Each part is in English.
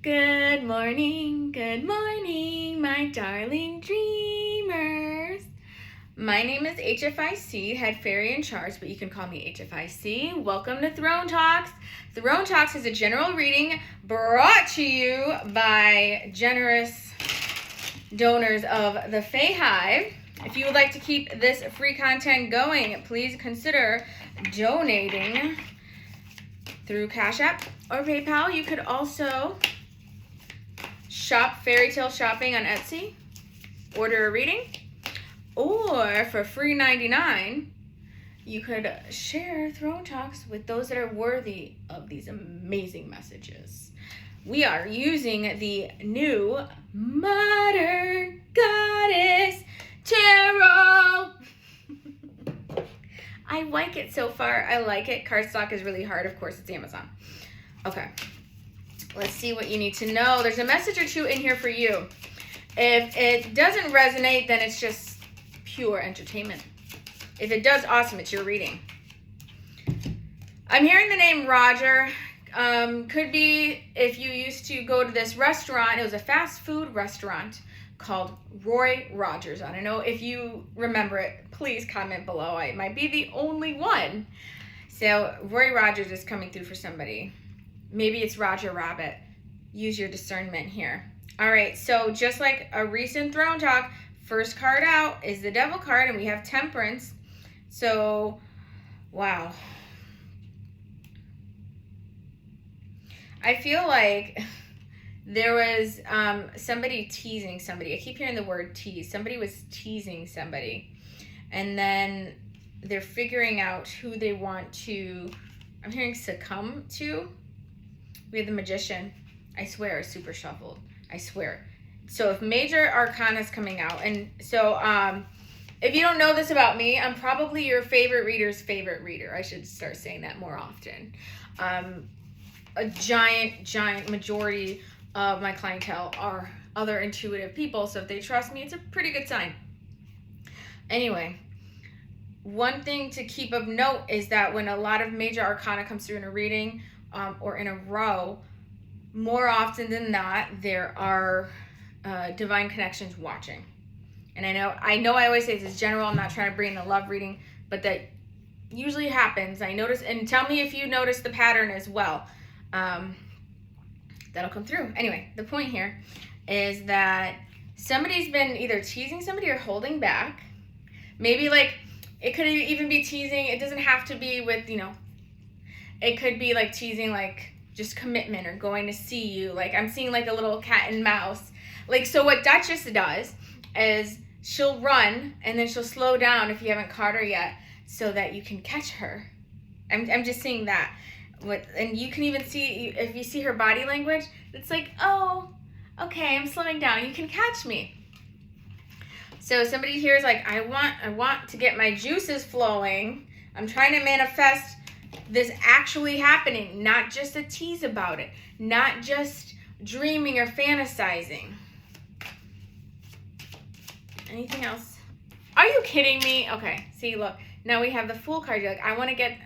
Good morning, my darling dreamers. My name is HFIC, Head Fairy in Charge, but you can call me HFIC. Welcome to Throne Talks. Throne Talks is a general reading brought to you by generous donors of the Fae Hive. If you would like to keep this free content going, please consider donating through Cash App or PayPal. You could also shop Fairytale shopping on Etsy, order a reading, or for free 99, you could share Throne Talks with those that are worthy of these amazing messages. We are using the new Modern Goddess Tarot. I like it so far. I like it. Cardstock is really hard. Of course, it's Amazon. Okay. Let's see what you need to know. There's a message or two in here for you. If it doesn't resonate, then it's just pure entertainment. If it does, awesome. It's your reading. I'm hearing the name Roger. Could be if you used to go to this restaurant. It was a fast food restaurant called Roy Rogers. I don't know if you remember it. Please comment below. I might be the only one. So Roy Rogers is coming through for somebody. Maybe it's Roger Rabbit. Use your discernment here. All right, so just like a recent Throne Talk, first card out is the Devil card, and we have Temperance. So, wow. I feel like there was somebody teasing somebody. I keep hearing the word tease. Somebody was teasing somebody. And then they're figuring out who they want to, I'm hearing succumb to. We have the Magician. I swear, super shuffled. I swear. So if major arcana is coming out, and so if you don't know this about me, I'm probably your favorite reader's favorite reader. I should start saying that more often. A giant majority of my clientele are other intuitive people, so if they trust me, it's a pretty good sign. Anyway, one thing to keep of note is that when a lot of major arcana comes through in a reading, or in a row, more often than not, there are divine connections watching. And I know I always say this is general. I'm not trying to bring in a love reading, but that usually happens. I notice, and tell me if you notice the pattern as well. That'll come through. Anyway, the point here is that somebody's been either teasing somebody or holding back. Maybe like it could even be teasing. It doesn't have to be with, it could be like teasing, like just commitment or going to see you. Like I'm seeing like a little cat and mouse. Like, so what Duchess does is she'll run and then she'll slow down if you haven't caught her yet so that you can catch her. I'm just seeing that. And you can even see, if you see her body language, it's like, oh, okay, I'm slowing down. You can catch me. So somebody here is like, I want to get my juices flowing. I'm trying to manifest this actually happening, not just a tease about it, not just dreaming or fantasizing. Anything else? Are you kidding me? Okay, see, look, now we have the Fool card. You're like, I want to get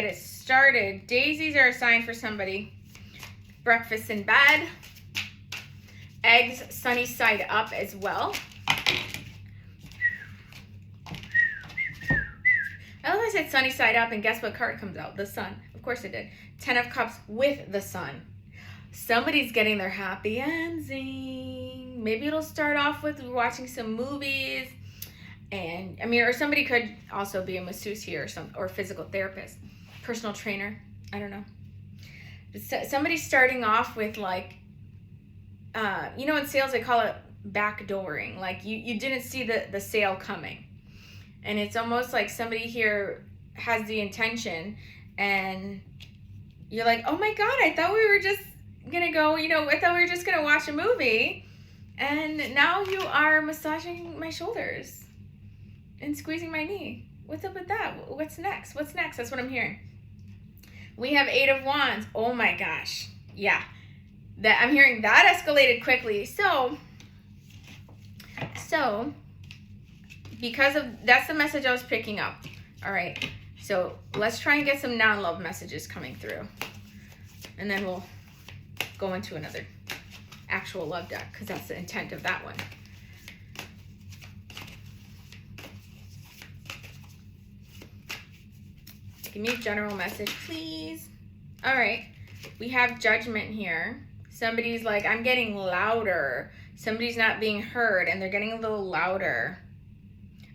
it started. Daisies are a sign for somebody. Breakfast in bed. Eggs sunny side up as well. I love I said sunny side up, and guess what card comes out? The Sun. Of course it did. 10 of Cups with the Sun. Somebody's getting their happy ending. Maybe it'll start off with watching some movies. And, or somebody could also be a masseuse here or physical therapist. Personal trainer. I don't know. Somebody's starting off with like, in sales they call it backdooring. Like you didn't see the sale coming. And it's almost like somebody here has the intention and you're like, oh my God, I thought we were just gonna go, I thought we were just gonna watch a movie. And now you are massaging my shoulders and squeezing my knee. What's up with that? What's next? What's next? That's what I'm hearing. We have 8 of Wands. Oh my gosh. Yeah. I'm hearing that escalated quickly. So because of that's the message I was picking up. All right, so let's try and get some non-love messages coming through, and then we'll go into another actual love deck because that's the intent of that one. Give me a general message, please. All right, we have Judgment here. Somebody's like, I'm getting louder. Somebody's not being heard and they're getting a little louder.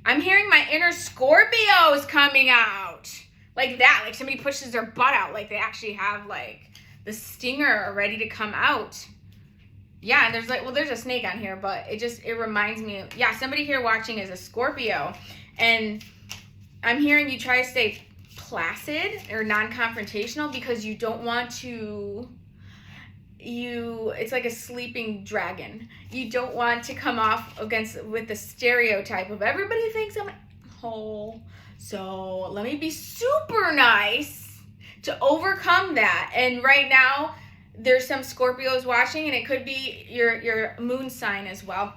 I'm hearing my inner Scorpios coming out. Like that, like somebody pushes their butt out, like they actually have like the stinger ready to come out. Yeah, and there's like, well, there's a snake on here, but it reminds me of, yeah, somebody here watching is a Scorpio. And I'm hearing you try to stay placid or non-confrontational because you don't want to, it's like a sleeping dragon. You don't want to come off with the stereotype of everybody thinks I'm an asshole. So let me be super nice to overcome that. And right now, there's some Scorpios watching, and it could be your moon sign as well,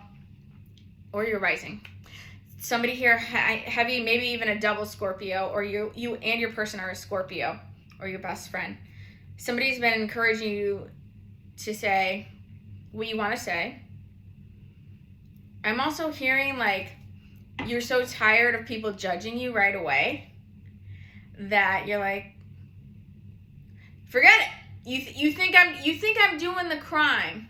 or your rising. Somebody here heavy, maybe even a double Scorpio, or you and your person are a Scorpio, or your best friend. Somebody's been encouraging you to say what you want to say. I'm also hearing like you're so tired of people judging you right away that you're like, forget it. You think I'm doing the crime.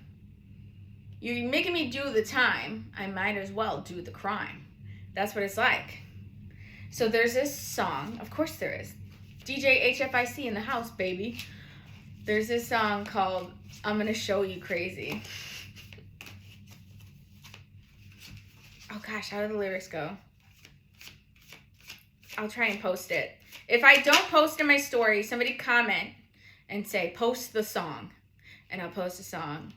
You're making me do the time. I might as well do the crime. That's what it's like. So there's this song. Of course there is. DJ HFIC in the house, baby. There's this song called I'm Gonna Show You Crazy. Oh gosh, how do the lyrics go? I'll try and post it. If I don't post in my story, somebody comment and say, post the song. And I'll post the song.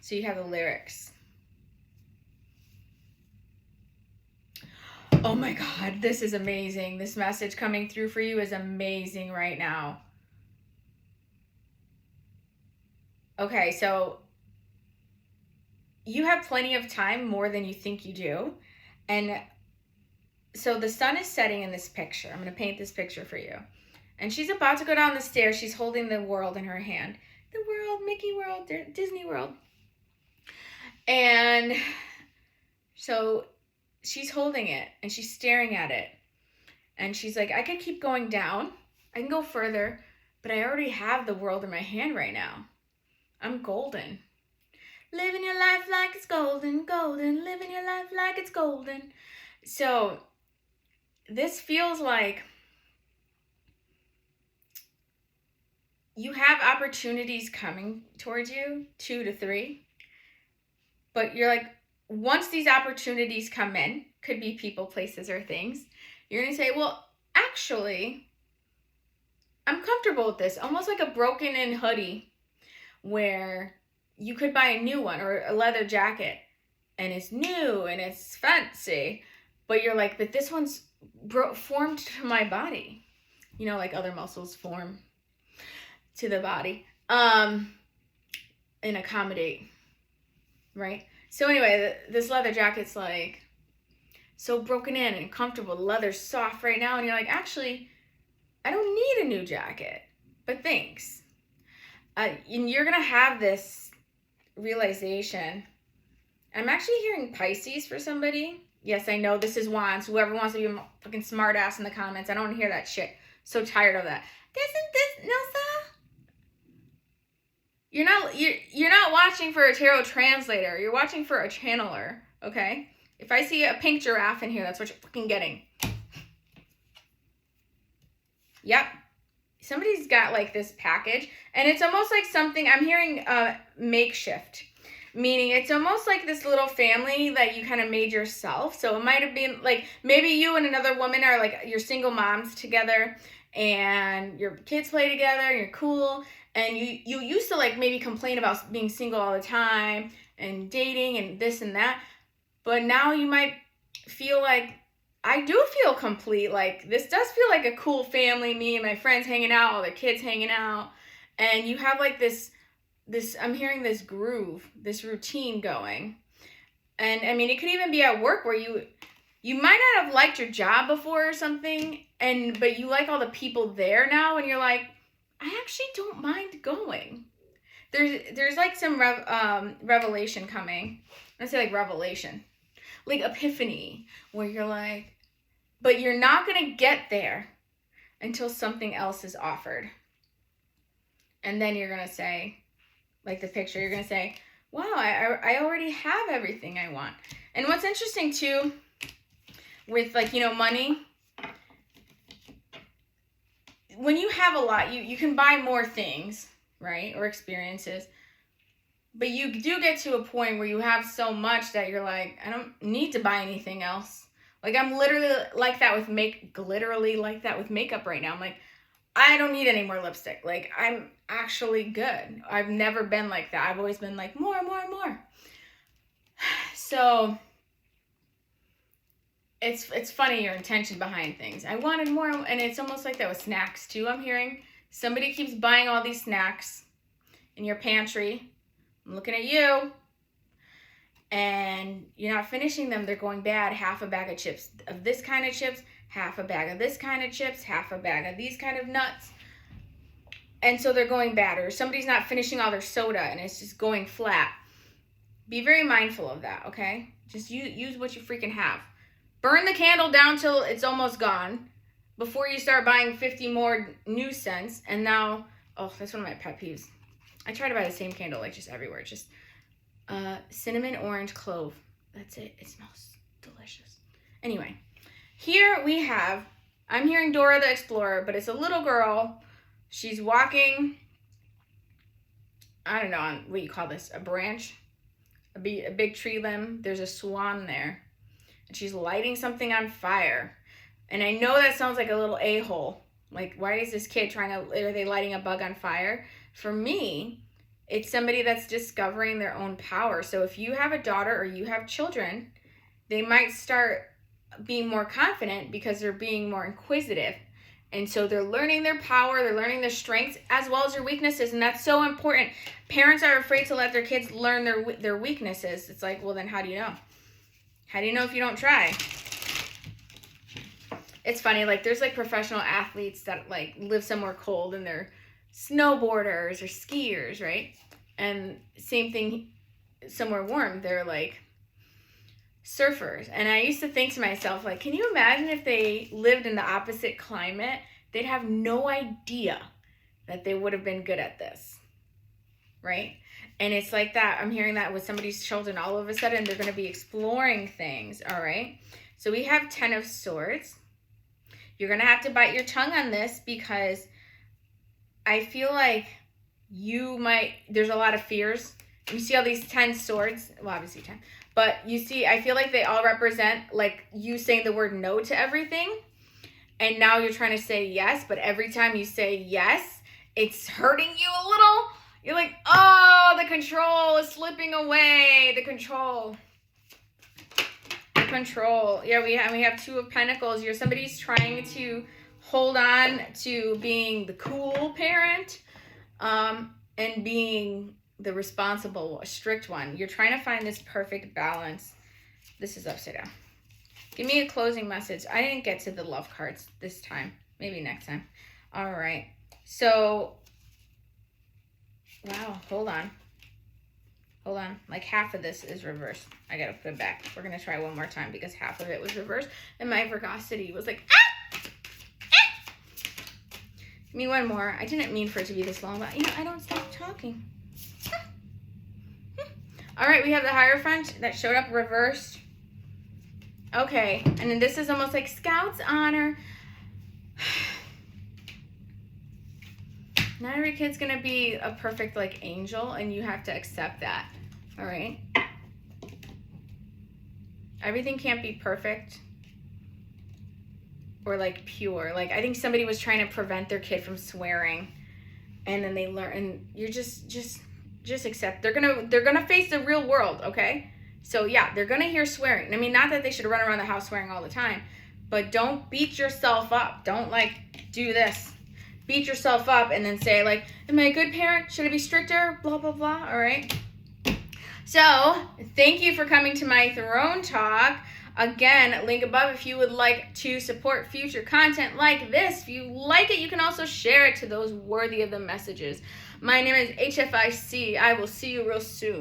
So you have the lyrics. Oh my God, this is amazing. This message coming through for you is amazing right now. Okay, so you have plenty of time, more than you think you do. And so the sun is setting in this picture. I'm going to paint this picture for you. And she's about to go down the stairs. She's holding the world in her hand. The world, Mickey World, Disney World. And so she's holding it and she's staring at it. And she's like, I could keep going down. I can go further, but I already have the world in my hand right now. I'm golden. Living your life like it's golden, golden. Living your life like it's golden. So this feels like you have opportunities coming towards you, 2 to 3. But you're like, once these opportunities come in, could be people, places, or things, you're going to say, well, actually, I'm comfortable with this. Almost like a broken-in hoodie where you could buy a new one, or a leather jacket, and it's new and it's fancy, but you're like, but this one's formed to my body. You know, like other muscles form to the body and accommodate, right? So anyway, this leather jacket's like so broken in and comfortable. The leather's soft right now, and you're like, actually, I don't need a new jacket, but thanks. And you're gonna have this realization. I'm actually hearing Pisces for somebody. Yes, I know this is Wands. Whoever wants to be a fucking smart ass in the comments, I don't want to hear that shit. So tired of that. Isn't this Nilsa? You're not watching for a tarot translator. You're watching for a channeler, okay? If I see a pink giraffe in here, that's what you're fucking getting. Yep. Somebody's got like this package, and it's almost like something, I'm hearing makeshift, meaning it's almost like this little family that you kind of made yourself. So it might have been like, maybe you and another woman are like, you're single moms together, and your kids play together, and you're cool, and you used to like maybe complain about being single all the time and dating and this and that, but now you might feel like, I do feel complete. Like, this does feel like a cool family, me and my friends hanging out, all the kids hanging out, and you have like this, I'm hearing this groove, this routine going. And I mean, it could even be at work where you might not have liked your job before or something, but you like all the people there now, and you're like, I actually don't mind going. there's like some revelation coming. Let's say like revelation, like epiphany, where you're like, but you're not gonna get there until something else is offered. And then you're gonna say, like the picture, you're gonna say, wow, I already have everything I want. And what's interesting too, with like, you know, money, when you have a lot, you can buy more things, right? Or experiences. But you do get to a point where you have so much that you're like, I don't need to buy anything else. Like I'm literally like that with makeup right now. I'm like, I don't need any more lipstick. Like I'm actually good. I've never been like that. I've always been like more. So it's funny your intention behind things. I wanted more, and it's almost like that with snacks too. I'm hearing somebody keeps buying all these snacks in your pantry. I'm looking at you, and you're not finishing them. They're going bad. Half a bag of chips of this kind of chips, half a bag of this kind of chips, half a bag of these kind of nuts. And so they're going bad, or somebody's not finishing all their soda and it's just going flat. Be very mindful of that, okay? Just use what you freaking have. Burn the candle down till it's almost gone before you start buying 50 more new scents. And now, oh, that's one of my pet peeves. I try to buy the same candle like just everywhere. Just cinnamon, orange, clove. That's it. It smells delicious. Anyway, here we have, I'm hearing Dora the Explorer, but it's a little girl. She's walking, I don't know, on what you call this, a branch, a big tree limb. There's a swan there, and she's lighting something on fire. And I know that sounds like a little a-hole. Like, why is this kid are they lighting a bug on fire? For me, it's somebody that's discovering their own power. So if you have a daughter or you have children, they might start being more confident because they're being more inquisitive. And so they're learning their power, they're learning their strengths as well as their weaknesses. And that's so important. Parents are afraid to let their kids learn their weaknesses. It's like, well, then how do you know? How do you know if you don't try? It's funny, like there's like professional athletes that like live somewhere cold and they're snowboarders or skiers, right? And same thing somewhere warm, they're like surfers. And I used to think to myself, like, can you imagine if they lived in the opposite climate? They'd have no idea that they would have been good at this, right? And it's like that. I'm hearing that with somebody's children. All of a sudden, they're going to be exploring things, all right? So we have 10 of Swords. You're going to have to bite your tongue on this because I feel like there's a lot of fears. You see all these 10 swords, well, obviously 10, but you see, I feel like they all represent like you saying the word no to everything. And now you're trying to say yes, but every time you say yes, it's hurting you a little. You're like, oh, the control is slipping away. The control. Yeah, we have 2 of Pentacles. Somebody's trying to hold on to being the cool parent, and being the responsible, strict one. You're trying to find this perfect balance. This is upside down. Give me a closing message. I didn't get to the love cards this time. Maybe next time. All right. So, wow, hold on. Like half of this is reversed. I gotta put it back. We're gonna try one more time because half of it was reversed. And my veracity was like, ah! Ah! Give me one more. I didn't mean for it to be this long, but I don't stop talking. All right, we have the Hierophant that showed up reversed. Okay, and then this is almost like Scout's honor. Not every kid's gonna be a perfect like angel, and you have to accept that. All right. Everything can't be perfect or like pure. Like I think somebody was trying to prevent their kid from swearing, and then they learn. And you're just accept. They're gonna face the real world. Okay. So yeah, they're gonna hear swearing. I mean, not that they should run around the house swearing all the time, but don't beat yourself up. Don't like do this. Beat yourself up and then say like, am I a good parent? Should I be stricter? Blah, blah, blah. All right. So thank you for coming to my throne talk. Again, link above if you would like to support future content like this. If you like it, you can also share it to those worthy of the messages. My name is HFIC. I will see you real soon.